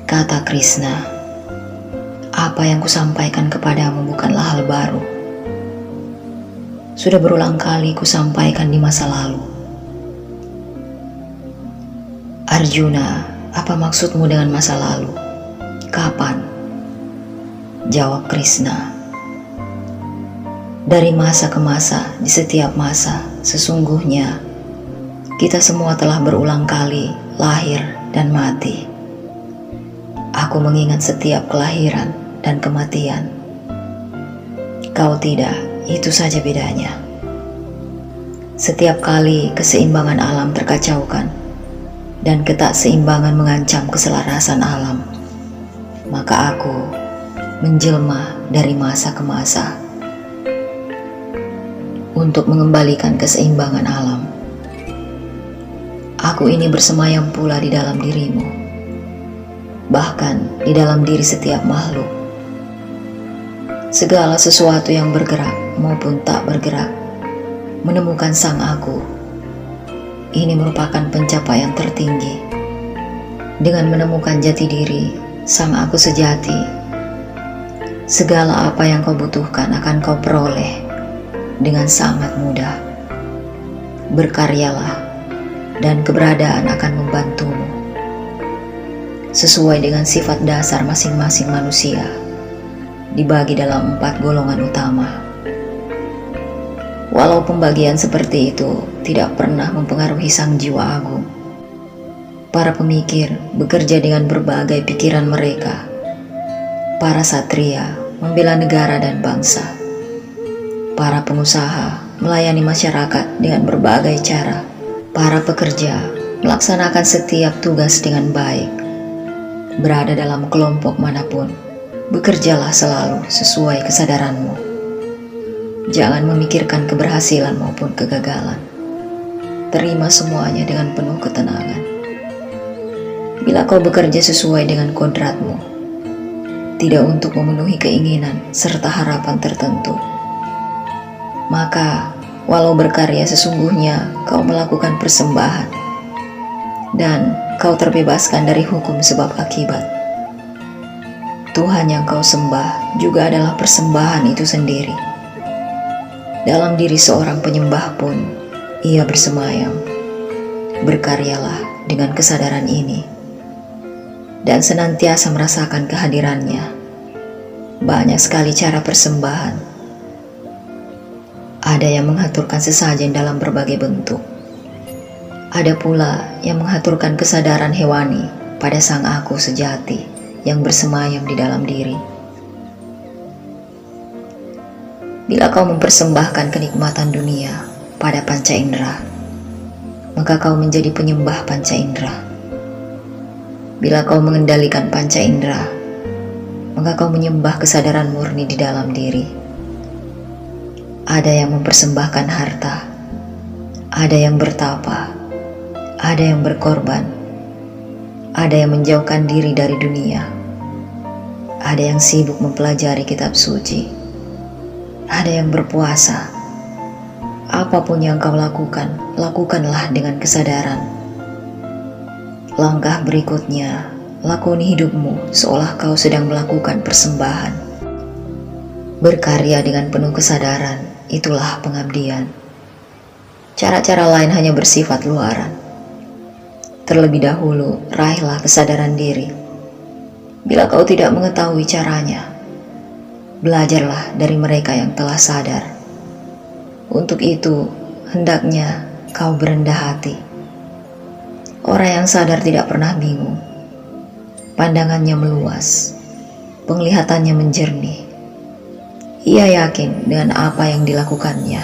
Kata Krishna, apa yang kusampaikan kepadamu bukanlah hal baru. Sudah berulang kali kusampaikan di masa lalu. Arjuna, apa maksudmu dengan masa lalu? Kapan? Jawab Krishna, dari masa ke masa, di setiap masa, sesungguhnya kita semua telah berulang kali lahir dan mati. Aku mengingat setiap kelahiran dan kematian. Kau tidak, itu saja bedanya. Setiap kali keseimbangan alam terkacaukan dan ketakseimbangan mengancam keselarasan alam, maka aku menjelma dari masa ke masa untuk mengembalikan keseimbangan alam. Aku ini bersemayam pula di dalam dirimu, bahkan di dalam diri setiap makhluk. Segala sesuatu yang bergerak maupun tak bergerak menemukan sang aku. Ini merupakan pencapaian tertinggi. Dengan menemukan jati diri, sang aku sejati, segala apa yang kau butuhkan akan kau peroleh dengan sangat mudah. Berkaryalah dan keberadaan akan membantumu sesuai dengan sifat dasar masing-masing manusia, dibagi dalam 4 golongan utama. Walau pembagian seperti itu tidak pernah mempengaruhi sang jiwa agung, para pemikir bekerja dengan berbagai pikiran mereka. Para satria membela negara dan bangsa. Para pengusaha melayani masyarakat dengan berbagai cara. Para pekerja melaksanakan setiap tugas dengan baik. Berada dalam kelompok manapun, bekerjalah selalu sesuai kesadaranmu. Jangan memikirkan keberhasilan maupun kegagalan. Terima semuanya dengan penuh ketenangan. Bila kau bekerja sesuai dengan kodratmu, tidak untuk memenuhi keinginan serta harapan tertentu, maka walau berkarya sesungguhnya kau melakukan persembahan dan kau terbebaskan dari hukum sebab akibat. Tuhan yang kau sembah juga adalah persembahan itu sendiri. Dalam diri seorang penyembah pun ia bersemayam. Berkaryalah dengan kesadaran ini dan senantiasa merasakan kehadirannya. Banyak sekali cara persembahan. Ada yang menghaturkan sesajen dalam berbagai bentuk. Ada pula yang menghaturkan kesadaran hewani pada sang aku sejati yang bersemayam di dalam diri. Bila kau mempersembahkan kenikmatan dunia pada panca indera, maka kau menjadi penyembah panca indera. Bila kau mengendalikan panca indera, maka kau menyembah kesadaran murni di dalam diri. Ada yang mempersembahkan harta, ada yang bertapa, ada yang berkorban, ada yang menjauhkan diri dari dunia, ada yang sibuk mempelajari kitab suci, ada yang berpuasa. Apapun yang kau lakukan, lakukanlah dengan kesadaran. Langkah berikutnya, lakoni hidupmu seolah kau sedang melakukan persembahan. Berkarya dengan penuh kesadaran, itulah pengabdian. Cara-cara lain hanya bersifat luaran. Terlebih dahulu, raihlah kesadaran diri. Bila kau tidak mengetahui caranya, belajarlah dari mereka yang telah sadar. Untuk itu, hendaknya kau berendah hati. Orang yang sadar tidak pernah bingung. Pandangannya meluas, penglihatannya menjernih. Ia yakin dengan apa yang dilakukannya,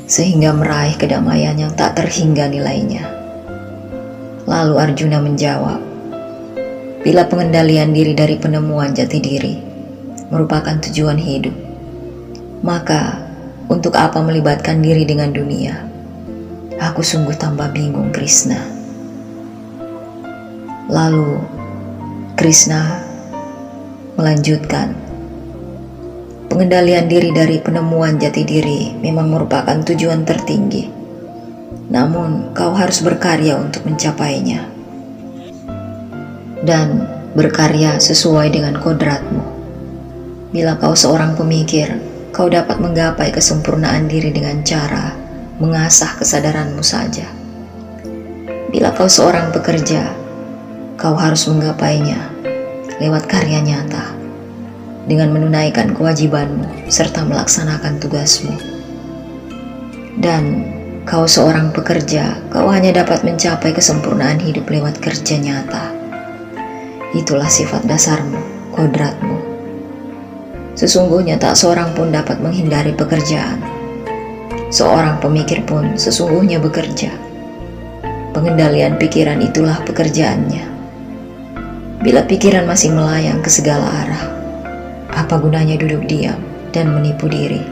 sehingga meraih kedamaian yang tak terhingga nilainya. Lalu Arjuna menjawab, bila pengendalian diri dari penemuan jati diri merupakan tujuan hidup, maka untuk apa melibatkan diri dengan dunia? Aku sungguh tambah bingung, Krishna. Lalu Krishna melanjutkan, pengendalian diri dari penemuan jati diri memang merupakan tujuan tertinggi. Namun kau harus berkarya untuk mencapainya. Dan berkarya sesuai dengan kodratmu. Bila kau seorang pemikir, kau dapat menggapai kesempurnaan diri dengan cara mengasah kesadaranmu saja. Bila kau seorang pekerja, kau harus menggapainya lewat karya nyata, dengan menunaikan kewajibanmu serta melaksanakan tugasmu. Dan kau seorang pekerja, kau hanya dapat mencapai kesempurnaan hidup lewat kerja nyata. Itulah sifat dasarmu, kodratmu. Sesungguhnya tak seorang pun dapat menghindari pekerjaan. Seorang pemikir pun sesungguhnya bekerja. Pengendalian pikiran itulah pekerjaannya. Bila pikiran masih melayang ke segala arah, apa gunanya duduk diam dan menipu diri?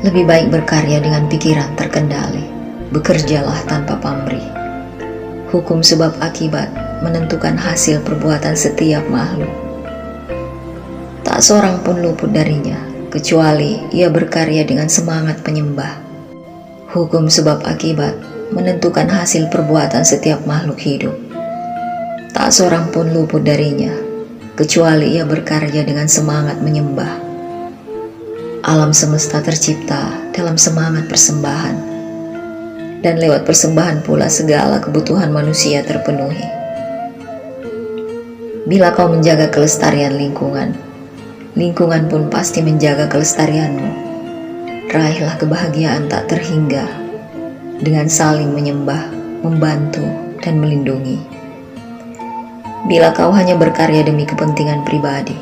Lebih baik berkarya dengan pikiran terkendali. Bekerjalah tanpa pamrih. Hukum sebab akibat menentukan hasil perbuatan setiap makhluk. Tak seorang pun luput darinya, kecuali ia berkarya dengan semangat penyembah. Hukum sebab akibat menentukan hasil perbuatan setiap makhluk hidup. Tak seorang pun luput darinya, kecuali ia berkarya dengan semangat menyembah. Alam semesta tercipta dalam semangat persembahan, dan lewat persembahan pula segala kebutuhan manusia terpenuhi. Bila kau menjaga kelestarian lingkungan, lingkungan pun pasti menjaga kelestarianmu. Raihlah kebahagiaan tak terhingga dengan saling menyembah, membantu, dan melindungi. Bila kau hanya berkarya demi kepentingan pribadi,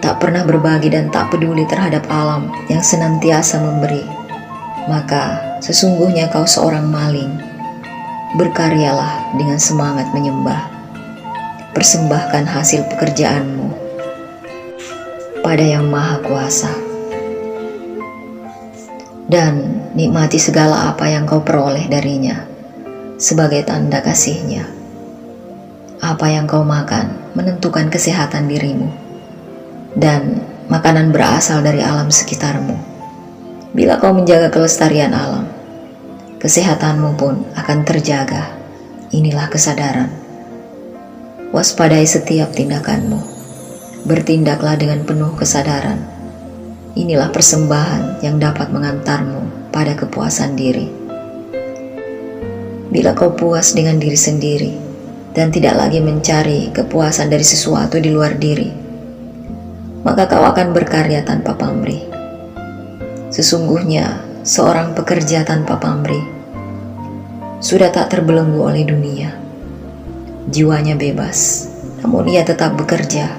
tak pernah berbagi dan tak peduli terhadap alam yang senantiasa memberi, maka sesungguhnya kau seorang maling. Berkaryalah dengan semangat menyembah. Persembahkan hasil pekerjaanmu pada Yang Maha Kuasa, dan nikmati segala apa yang kau peroleh darinya sebagai tanda kasih-Nya. Apa yang kau makan menentukan kesehatan dirimu, dan makanan berasal dari alam sekitarmu. Bila kau menjaga kelestarian alam, kesehatanmu pun akan terjaga. Inilah kesadaran. Waspadai setiap tindakanmu. Bertindaklah dengan penuh kesadaran. Inilah persembahan yang dapat mengantarmu pada kepuasan diri. Bila kau puas dengan diri sendiri dan tidak lagi mencari kepuasan dari sesuatu di luar diri, maka kau akan berkarya tanpa pamrih. Sesungguhnya seorang pekerja tanpa pamrih sudah tak terbelenggu oleh dunia. Jiwanya bebas, namun ia tetap bekerja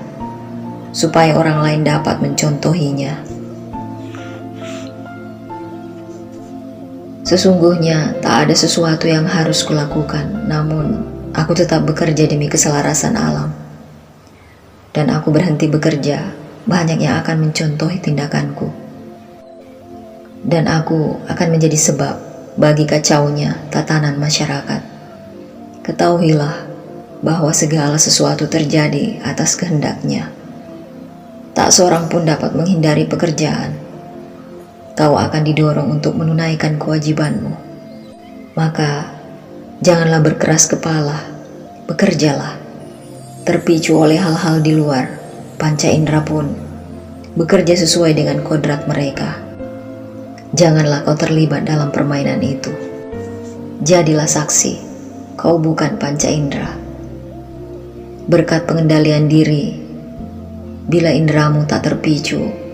supaya orang lain dapat mencontohinya. Sesungguhnya tak ada sesuatu yang harus kulakukan, namun aku tetap bekerja demi keselarasan alam. Dan aku berhenti bekerja, banyak yang akan mencontohi tindakanku. Dan aku akan menjadi sebab bagi kacaunya tatanan masyarakat. Ketahuilah bahwa segala sesuatu terjadi atas kehendak-Nya. Tak seorang pun dapat menghindari pekerjaan. Kau akan didorong untuk menunaikan kewajibanmu. Maka janganlah berkeras kepala, bekerjalah. Terpicu oleh hal-hal di luar, panca indera pun bekerja sesuai dengan kodrat mereka. Janganlah kau terlibat dalam permainan itu. Jadilah saksi, kau bukan panca indera. Berkat pengendalian diri, bila inderamu tak terpicu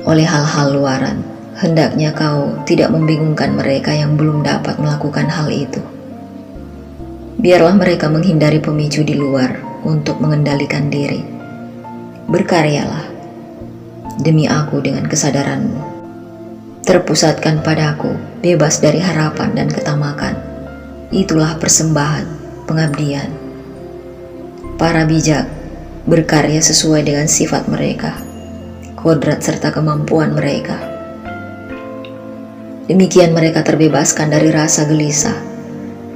oleh hal-hal luaran, hendaknya kau tidak membingungkan mereka yang belum dapat melakukan hal itu. Biarlah mereka menghindari pemicu di luar untuk mengendalikan diri. Berkaryalah demi aku dengan kesadaranmu. Terpusatkan padaku, bebas dari harapan dan ketamakan. Itulah persembahan, pengabdian. Para bijak berkarya sesuai dengan sifat mereka, kodrat serta kemampuan mereka. Demikian mereka terbebaskan dari rasa gelisah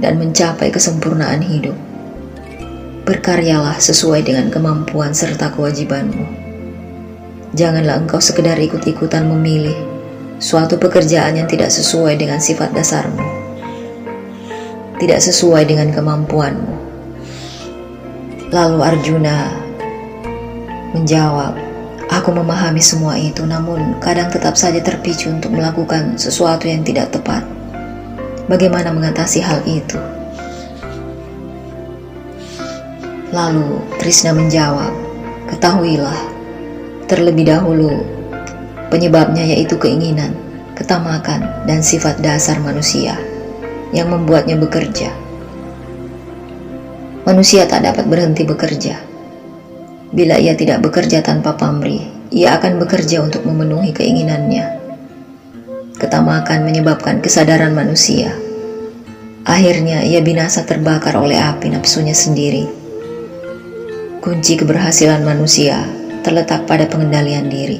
dan mencapai kesempurnaan hidup. Berkaryalah sesuai dengan kemampuan serta kewajibanmu. Janganlah engkau sekedar ikut-ikutan memilih suatu pekerjaan yang tidak sesuai dengan sifat dasarmu, tidak sesuai dengan kemampuanmu. Lalu Arjuna menjawab, aku memahami semua itu, namun kadang tetap saja terpicu untuk melakukan sesuatu yang tidak tepat. Bagaimana mengatasi hal itu? Lalu Krishna menjawab, ketahuilah, terlebih dahulu penyebabnya yaitu keinginan, ketamakan, dan sifat dasar manusia yang membuatnya bekerja. Manusia tak dapat berhenti bekerja. Bila ia tidak bekerja tanpa pamrih, ia akan bekerja untuk memenuhi keinginannya. Ketamakan menyebabkan kesadaran manusia. Akhirnya ia binasa terbakar oleh api nafsunya sendiri. Kunci keberhasilan manusia terletak pada pengendalian diri.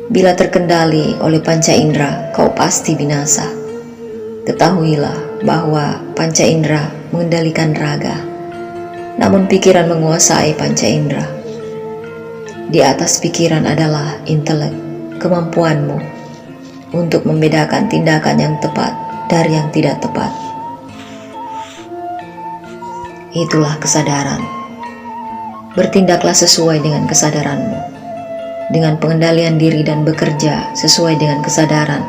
Bila terkendali oleh panca indera, kau pasti binasa. Ketahuilah bahwa panca indera mengendalikan raga, namun pikiran menguasai panca indera. Di atas pikiran adalah intelek, kemampuanmu untuk membedakan tindakan yang tepat dari yang tidak tepat. Itulah kesadaran. Bertindaklah sesuai dengan kesadaranmu, dengan pengendalian diri dan bekerja sesuai dengan kesadaran.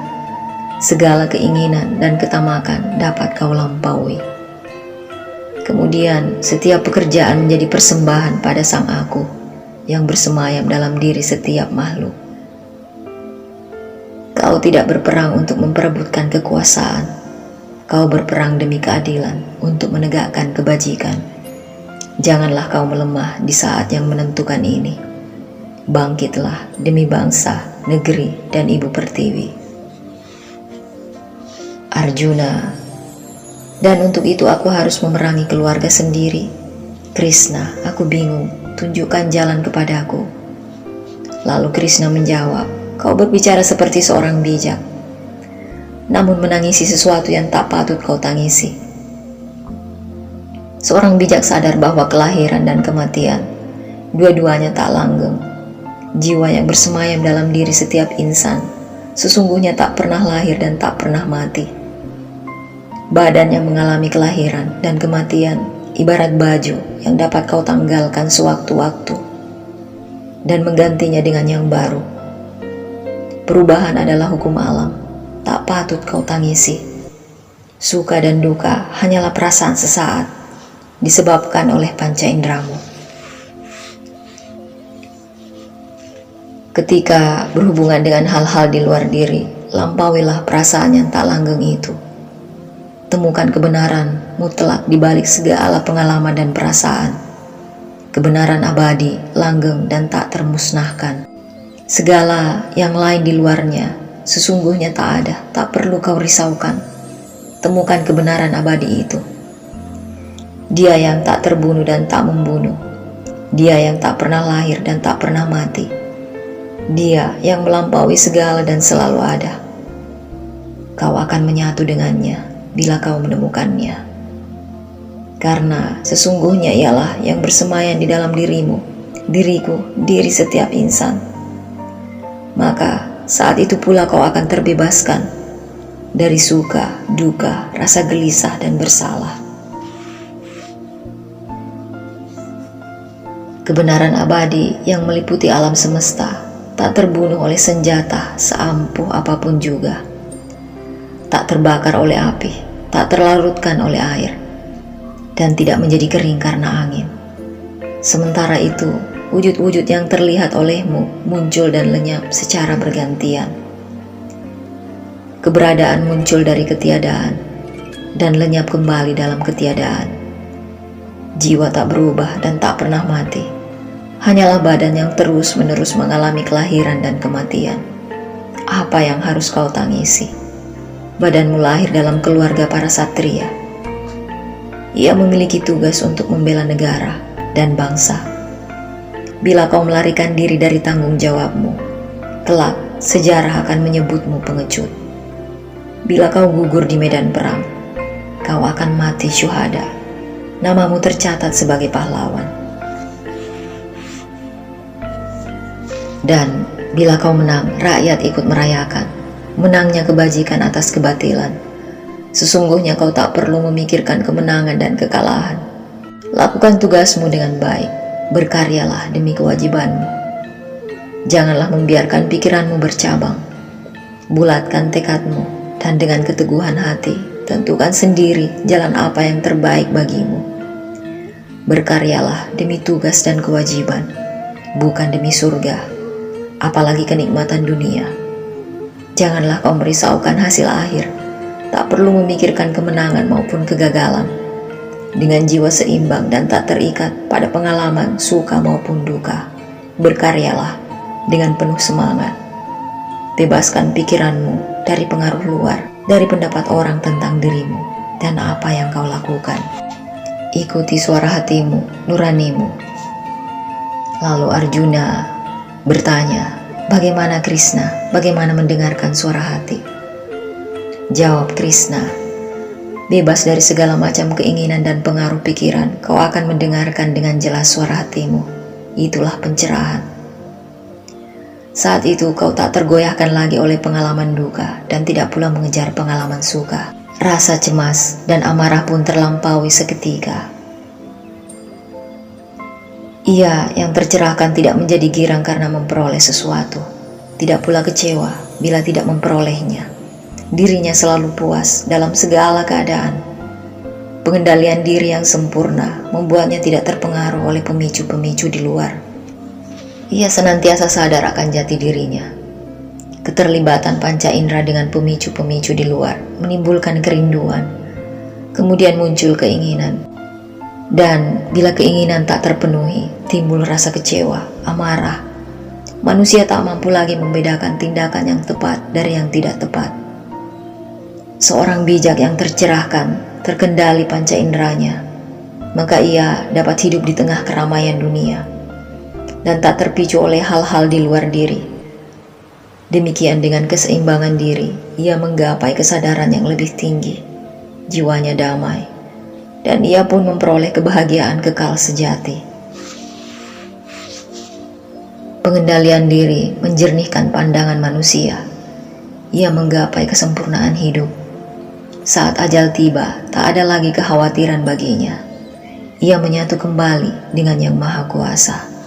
Segala keinginan dan ketamakan dapat kau lampaui. Kemudian setiap pekerjaan menjadi persembahan pada Sang Aku yang bersemayam dalam diri setiap makhluk. Kau tidak berperang untuk memperebutkan kekuasaan. Kau berperang demi keadilan untuk menegakkan kebajikan. Janganlah kau melemah di saat yang menentukan ini. Bangkitlah demi bangsa, negeri, dan ibu pertiwi. Arjuna, dan untuk itu aku harus memerangi keluarga sendiri. Krishna, aku bingung, tunjukkan jalan kepadaku. Lalu Krishna menjawab, kau berbicara seperti seorang bijak, namun menangisi sesuatu yang tak patut kau tangisi. Seorang bijak sadar bahwa kelahiran dan kematian, dua-duanya tak langgeng. Jiwa yang bersemayam dalam diri setiap insan, sesungguhnya tak pernah lahir dan tak pernah mati. Badan yang mengalami kelahiran dan kematian ibarat baju yang dapat kau tanggalkan sewaktu-waktu dan menggantinya dengan yang baru. Perubahan adalah hukum alam, tak patut kau tangisi. Suka dan duka hanyalah perasaan sesaat, disebabkan oleh panca inderamu. Ketika berhubungan dengan hal-hal di luar diri, lampauilah perasaan yang tak langgeng itu. Temukan kebenaran mutlak di balik segala pengalaman dan perasaan. Kebenaran abadi, langgeng, dan tak termusnahkan. Segala yang lain di luarnya sesungguhnya tak ada, tak perlu kau risaukan. Temukan kebenaran abadi itu. Dia yang tak terbunuh dan tak membunuh. Dia yang tak pernah lahir dan tak pernah mati. Dia yang melampaui segala dan selalu ada. Kau akan menyatu dengannya bila kau menemukannya. Karena sesungguhnya ialah yang bersemayam di dalam dirimu, diriku, diri setiap insan. Maka saat itu pula kau akan terbebaskan dari suka, duka, rasa gelisah dan bersalah. Kebenaran abadi yang meliputi alam semesta tak terbunuh oleh senjata seampuh apapun juga, tak terbakar oleh api, tak terlarutkan oleh air, dan tidak menjadi kering karena angin. Sementara itu, wujud-wujud yang terlihat olehmu muncul dan lenyap secara bergantian. Keberadaan muncul dari ketiadaan dan lenyap kembali dalam ketiadaan. Jiwa tak berubah dan tak pernah mati, hanyalah badan yang terus-menerus mengalami kelahiran dan kematian. Apa yang harus kau tangisi? Badanmu lahir dalam keluarga para satria. Ia memiliki tugas untuk membela negara dan bangsa. Bila kau melarikan diri dari tanggung jawabmu, kelak sejarah akan menyebutmu pengecut. Bila kau gugur di medan perang, kau akan mati syuhada. Namamu tercatat sebagai pahlawan. Dan bila kau menang, rakyat ikut merayakan menangnya kebajikan atas kebatilan. Sesungguhnya kau tak perlu memikirkan kemenangan dan kekalahan. Lakukan tugasmu dengan baik, berkaryalah demi kewajibanmu. Janganlah membiarkan pikiranmu bercabang. Bulatkan tekadmu, dan dengan keteguhan hati, tentukan sendiri jalan apa yang terbaik bagimu. Berkaryalah demi tugas dan kewajiban, bukan demi surga, apalagi kenikmatan dunia. Janganlah kau merisaukan hasil akhir, tak perlu memikirkan kemenangan maupun kegagalan. Dengan jiwa seimbang dan tak terikat pada pengalaman suka maupun duka, berkaryalah dengan penuh semangat. Bebaskan pikiranmu dari pengaruh luar, dari pendapat orang tentang dirimu dan apa yang kau lakukan. Ikuti suara hatimu, nuranimu. Lalu Arjuna bertanya, bagaimana Krishna, bagaimana mendengarkan suara hati? Jawab Krishna, bebas dari segala macam keinginan dan pengaruh pikiran, kau akan mendengarkan dengan jelas suara hatimu. Itulah pencerahan. Saat itu kau tak tergoyahkan lagi oleh pengalaman duka dan tidak pula mengejar pengalaman suka. Rasa cemas dan amarah pun terlampaui seketika. Ia yang tercerahkan tidak menjadi girang karena memperoleh sesuatu, tidak pula kecewa bila tidak memperolehnya. Dirinya selalu puas dalam segala keadaan. Pengendalian diri yang sempurna membuatnya tidak terpengaruh oleh pemicu-pemicu di luar. Ia senantiasa sadar akan jati dirinya. Keterlibatan panca indera dengan pemicu-pemicu di luar menimbulkan kerinduan, kemudian muncul keinginan. Dan bila keinginan tak terpenuhi, timbul rasa kecewa, amarah. Manusia tak mampu lagi membedakan tindakan yang tepat dari yang tidak tepat. Seorang bijak yang tercerahkan, terkendali panca inderanya, maka ia dapat hidup di tengah keramaian dunia dan tak terpicu oleh hal-hal di luar diri. Demikian dengan keseimbangan diri, ia menggapai kesadaran yang lebih tinggi, jiwanya damai, dan ia pun memperoleh kebahagiaan kekal sejati. Pengendalian diri menjernihkan pandangan manusia. Ia menggapai kesempurnaan hidup. Saat ajal tiba, tak ada lagi kekhawatiran baginya. Ia menyatu kembali dengan Yang Maha Kuasa.